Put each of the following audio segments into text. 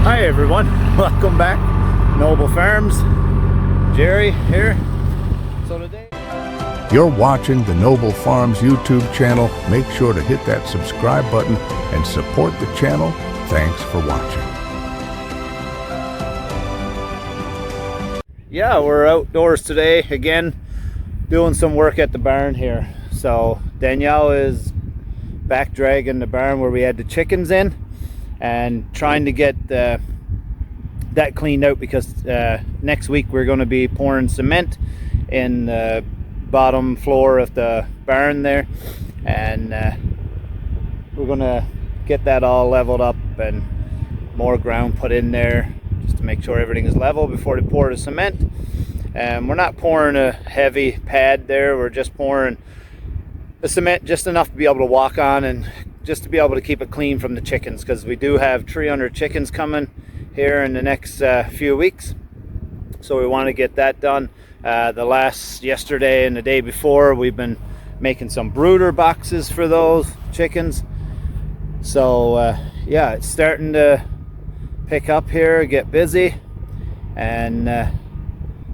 Hi everyone, welcome back. Noble Farms, Jerry here. So today You're watching the Noble Farms YouTube channel. Make sure to hit that subscribe button and support the channel. Thanks for watching. Yeah, we're outdoors today again doing some work at the barn here. So Danielle is back dragging the barn where we had the chickens in and trying to get that cleaned out, because next week we're going to be pouring cement in the bottom floor of the barn there, and we're going to get that all leveled up and more ground put in there just to make sure everything is level before they pour the cement. And we're not pouring a heavy pad there, we're just pouring the cement just enough to be able to walk on and just to be able to keep it clean from the chickens, because we do have 300 chickens coming here in the next few weeks, so we want to get that done. Yesterday and the day before, we've been making some brooder boxes for those chickens. So yeah, it's starting to pick up here, get busy, and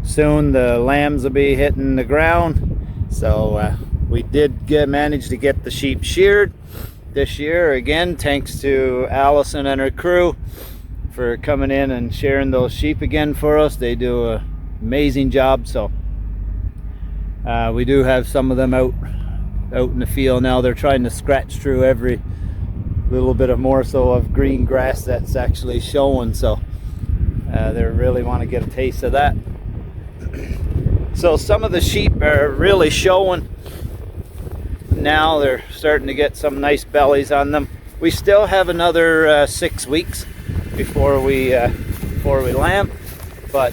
soon the lambs will be hitting the ground. So we did manage to get the sheep sheared this year again, thanks to Allison and her crew for coming in and shearing those sheep again for us. They do an amazing job. So we do have some of them out in the field now. They're trying to scratch through every little bit of morsel of green grass that's actually showing, so they really want to get a taste of that. So some of the sheep are really showing now. They're starting to get some nice bellies on them. We still have another 6 weeks before we lamb, but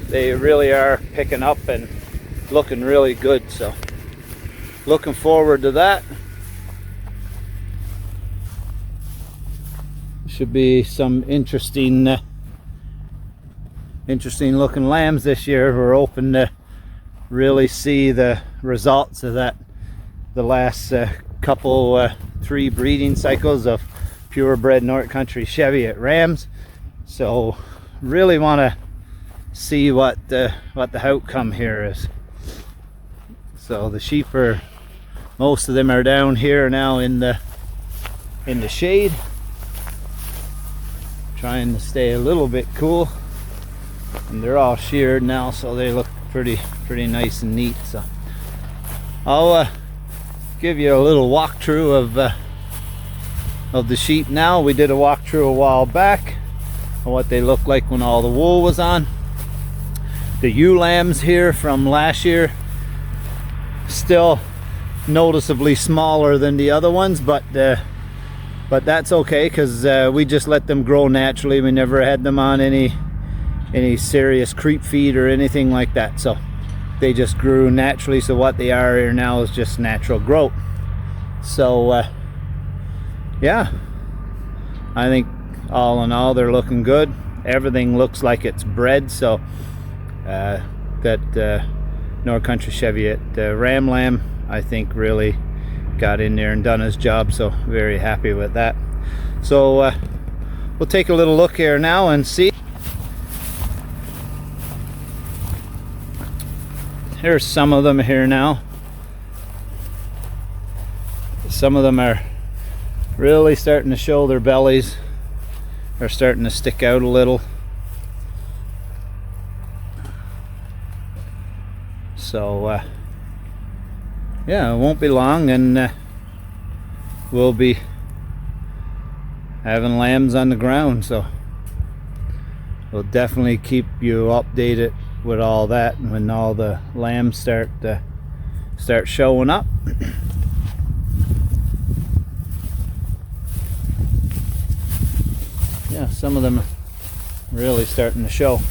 they really are picking up and looking really good, so looking forward to that. Should be some interesting looking lambs this year. We're hoping to really see the results of that, the last couple 3 breeding cycles of purebred North Country Chevy at Rams. So really want to see what the outcome here is. So the sheep are, most of them are down here now in the shade, trying to stay a little bit cool, and they're all sheared now, so they look pretty nice and neat. So I'll give you a little walkthrough of the sheep now. We did a walkthrough a while back on what they looked like when all the wool was on. The ewe lambs here from last year still noticeably smaller than the other ones, but that's okay, because we just let them grow naturally. We never had them on any serious creep feed or anything like that, so they just grew naturally. So what they are here now is just natural growth. So yeah, I think all in all they're looking good. Everything looks like it's bred, so that North Country Chevy at Ram Lamb, I think, really got in there and done his job, so very happy with that. So we'll take a little look here now and see. Here's some of them here now. Some of them are really starting to show their bellies. They're starting to stick out a little. So yeah, it won't be long and we'll be having lambs on the ground, so we'll definitely keep you updated with all that when all the lambs start showing up. Yeah, some of them are really starting to show.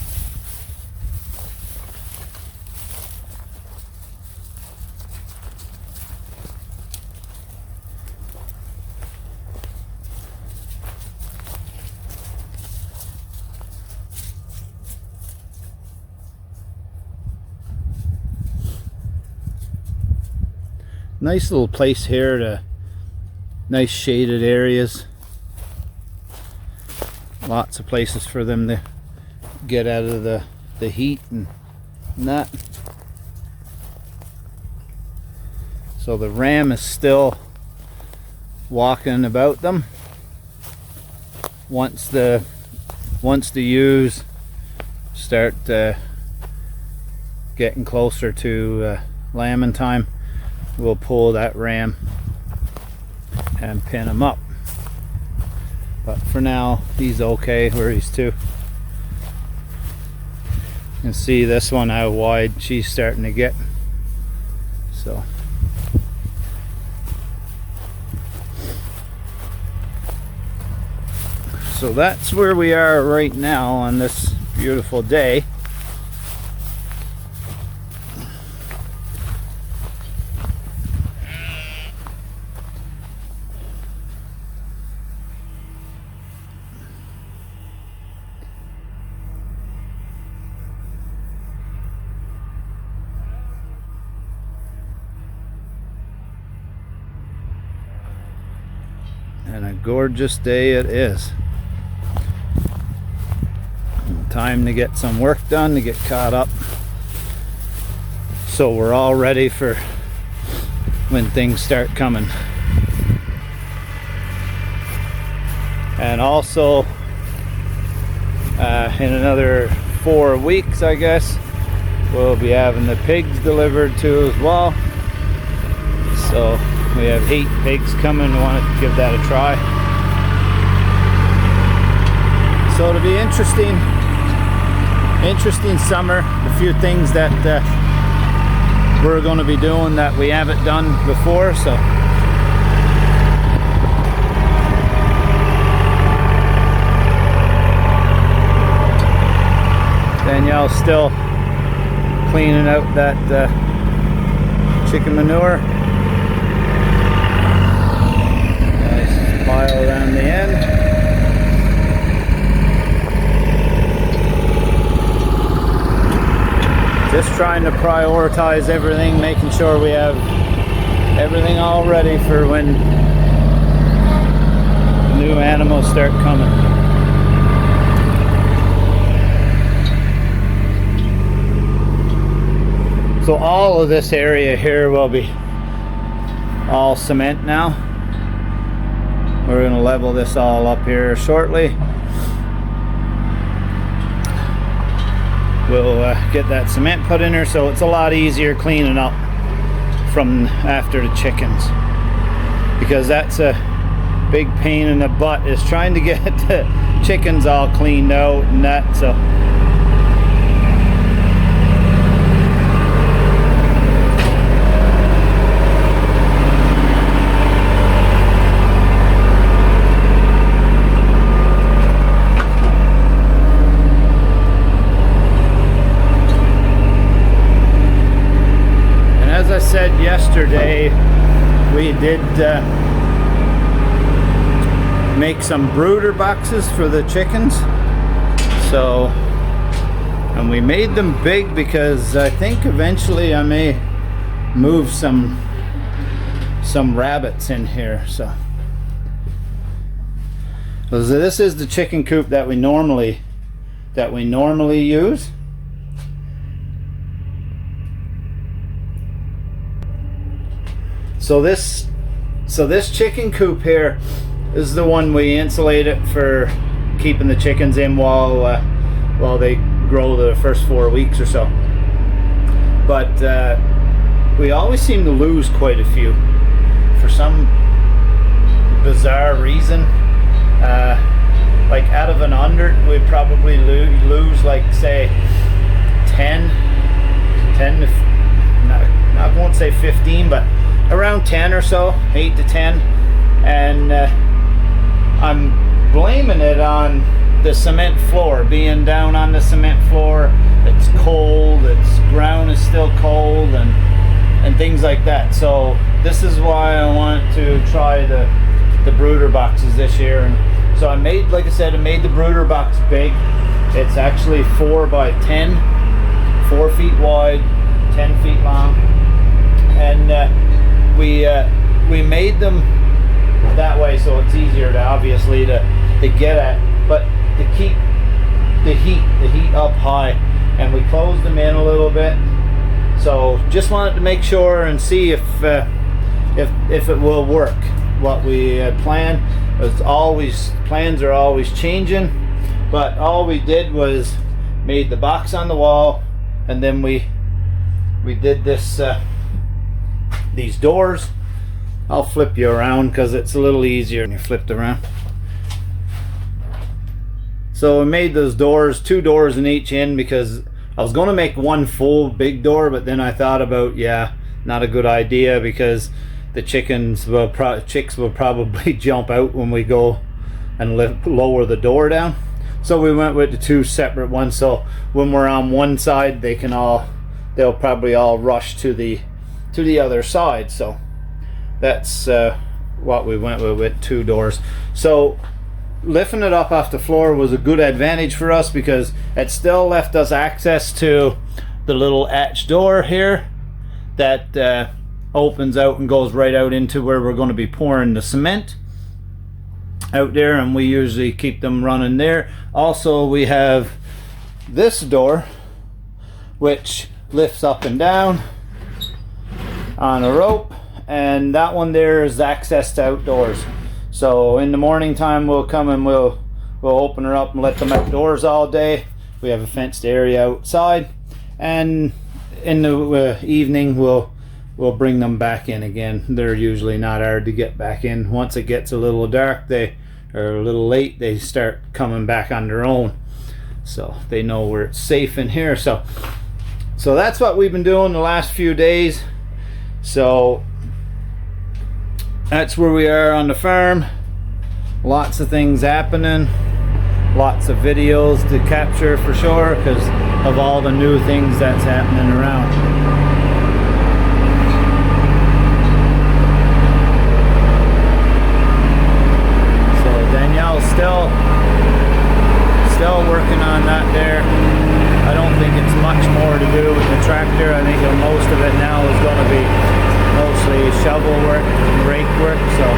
Nice little place here, to nice shaded areas. Lots of places for them to get out of the heat and that. So the ram is still walking about them. Once the ewes start getting closer to lambing time, we'll pull that ram and pin him up. But for now, he's okay where he's to. You can see this one how wide she's starting to get. So that's where we are right now on this beautiful day. And a gorgeous day it is. Time to get some work done, to get caught up, so we're all ready for when things start coming. And also in another 4 weeks, I guess, we'll be having the pigs delivered to as well. So we have 8 pigs coming. We want to give that a try. So it'll be interesting summer. A few things that we're going to be doing that we haven't done before. So Danielle's still cleaning out that chicken manure. Nice pile around the end. Just trying to prioritize everything, making sure we have everything all ready for when new animals start coming. So all of this area here will be all cement now. We're going to level this all up here shortly. We'll get that cement put in there, so it's a lot easier cleaning up from after the chickens, because that's a big pain in the butt, is trying to get the chickens all cleaned out and that. So said yesterday, we did make some brooder boxes for the chickens. So, and we made them big because I think eventually I may move some rabbits in here. So this is the chicken coop that we normally use. So this chicken coop here is the one we insulate it for keeping the chickens in while they grow the first 4 weeks or so. But we always seem to lose quite a few for some bizarre reason. Like out of an 100, we probably lose like say 10 to, I won't say 15, but around 10 or so, 8 to 10. And I'm blaming it on the cement floor, being down on the cement floor. It's cold, its ground is still cold, and things like that. So this is why I want to try the brooder boxes this year. And so I made, like I said, I made the brooder box big. It's actually 4 by 10, 4 feet wide, 10 feet long. And we made them that way so it's easier to obviously to get at. But to keep the heat up high, and we closed them in a little bit. So just wanted to make sure and see if it will work. What we had planned. As always, plans are always changing, but all we did was made the box on the wall, and then we did this these doors. I'll flip you around because it's a little easier when you flipped around. So we made those doors, 2 doors in each end, because I was going to make one full big door, but then I thought about, yeah, not a good idea, because the chicks will probably jump out when we go and lower the door down. So we went with the 2 separate ones, so when we're on one side they'll probably all rush to the other side. So that's what we went with 2 doors. So lifting it up off the floor was a good advantage for us, because it still left us access to the little arch door here that opens out and goes right out into where we're going to be pouring the cement out there, and we usually keep them running there. Also, we have this door which lifts up and down on a rope, and that one there is access to outdoors. So in the morning time we'll come and we'll open her up and let them outdoors all day. We have a fenced area outside, and in the evening we'll bring them back in again. They're usually not hard to get back in. Once it gets a little dark, or a little late, they start coming back on their own. So they know where it's safe in here. So that's what we've been doing the last few days. So that's where we are on the farm. Lots of things happening, lots of videos to capture for sure, because of all the new things that's happening around. Still working on that there. I don't think it's much more to do with the tractor. I think most of it now is going to be mostly shovel work and rake work. So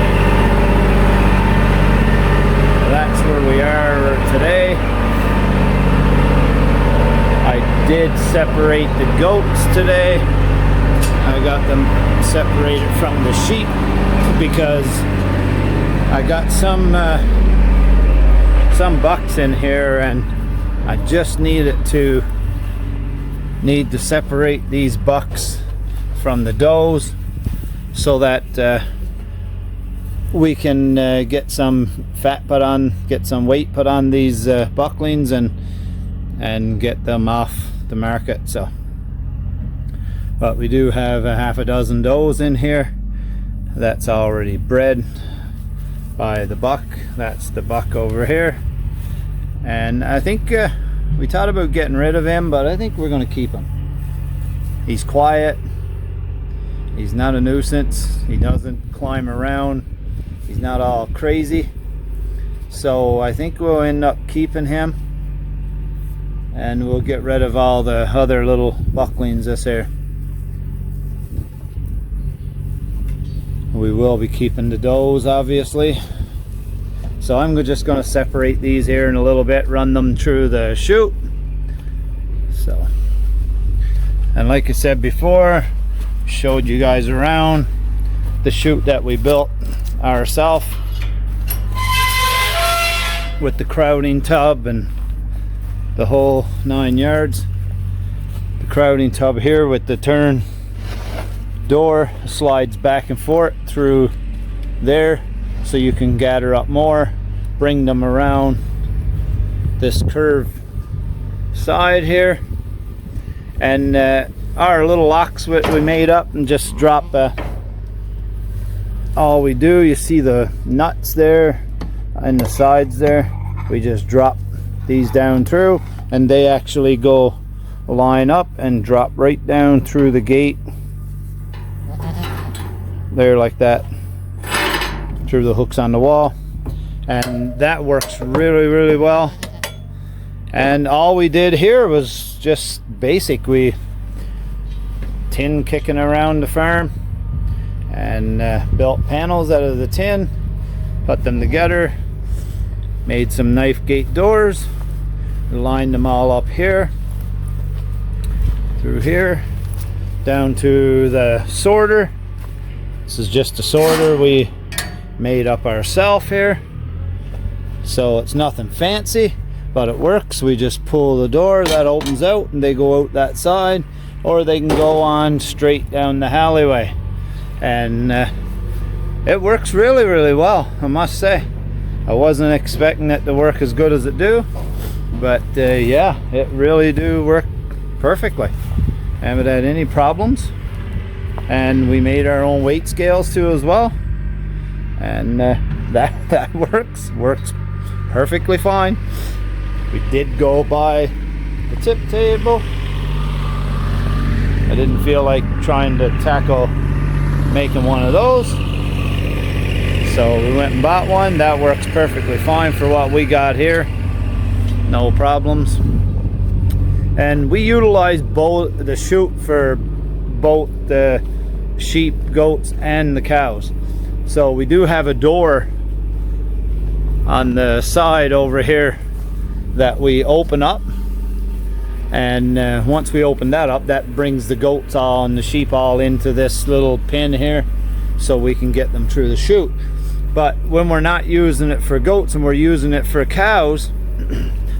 that's where we are today. I did separate the goats today. I got them separated from the sheep because I got some bucks in here, and I just need to separate these bucks from the does so that we can get some fat put on, get some weight put on these bucklings and get them off the market. So, but we do have a half a dozen does in here that's already bred by the buck. That's the buck over here, and I think we thought about getting rid of him, but I think we're going to keep him. He's quiet, he's not a nuisance, he doesn't climb around, he's not all crazy, so I think we'll end up keeping him, and we'll get rid of all the other little bucklings this here. We will be keeping the does, obviously. So I'm just going to separate these here in a little bit, run them through the chute. So, and like I said before, showed you guys around the chute that we built ourselves with the crowding tub and the whole 9 yards. The crowding tub here with the turn door slides back and forth through there, so you can gather up more, bring them around this curved side here, and our little locks we made up and just drop all we do, you see the nuts there and the sides there, we just drop these down through, and they actually go line up and drop right down through the gate there like that, through the hooks on the wall, and that works really well. And all we did here was just basic. We tin kicking around the farm and built panels out of the tin, put them together, Made some knife gate doors, lined them all up here, through here, down to the sorter. This is just a sorter we made up ourselves here, so it's nothing fancy, but it works. We just pull the door, that opens out, and they go out that side, or they can go on straight down the alleyway. And it works really, really well, I must say. I wasn't expecting it to work as good as it do, but yeah, it really do work perfectly. Haven't had any problems. And we made our own weight scales too as well, and that works perfectly fine. We did go by the tip table. I didn't feel like trying to tackle making one of those, so we went and bought one. That works perfectly fine for what we got here, no problems. And we utilize both the chute for both the sheep, goats, and the cows. So we do have a door on the side over here that we open up, and once we open that up, that brings the goats all and the sheep all into this little pin here, so we can get them through the chute. But when we're not using it for goats and we're using it for cows,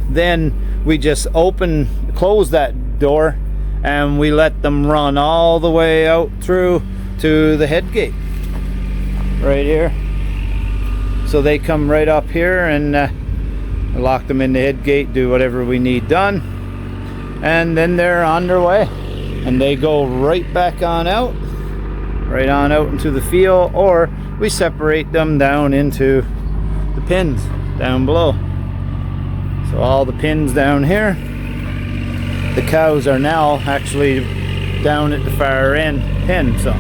then we just close that door, and we let them run all the way out through to the head gate right here. So they come right up here, and lock them in the head gate, do whatever we need done, and then they're on their way, and they go right back on out, right on out into the field, or we separate them down into the pins down below. So all the pins down here, the cows are now actually down at the far end pin, so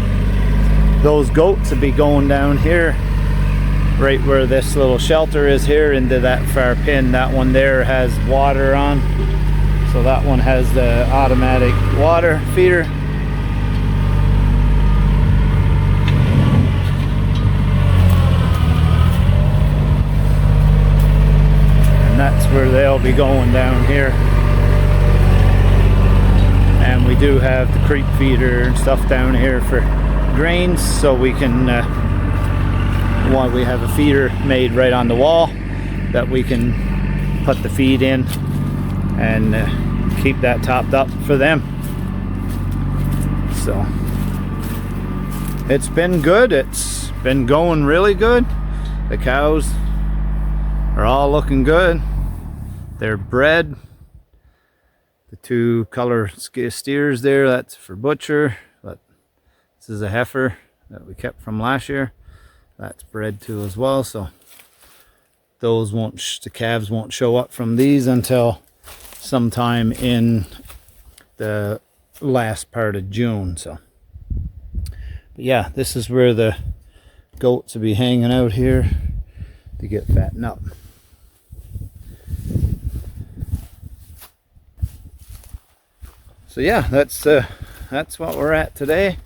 those goats will be going down here, right where this little shelter is here, into that far pin. That one there has water on, so that one has the automatic water feeder. And that's where they'll be going down here. And we do have the creep feeder and stuff down here for grains, so we can we have a feeder made right on the wall that we can put the feed in and keep that topped up for them. So it's been good. It's been going really good. The cows are all looking good. They're bred. The two color steers there, that's for butcher, but this is a heifer that we kept from last year. That's bred too as well, so those the calves won't show up from these until sometime in the last part of June. So, but yeah, this is where the goats will be hanging out here to get fattened up. So yeah, that's what we're at today.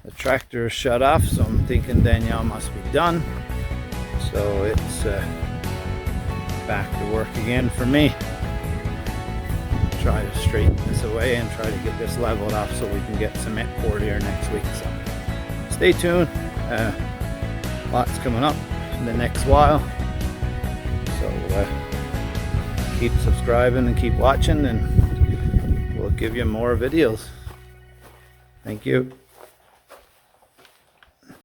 The tractor is shut off, so I'm thinking Danielle must be done. So it's back to work again for me. Try to straighten this away and try to get this leveled off so we can get cement poured here next week. So stay tuned. Lots coming up in the next while. So keep subscribing and keep watching, and we'll give you more videos. Thank you.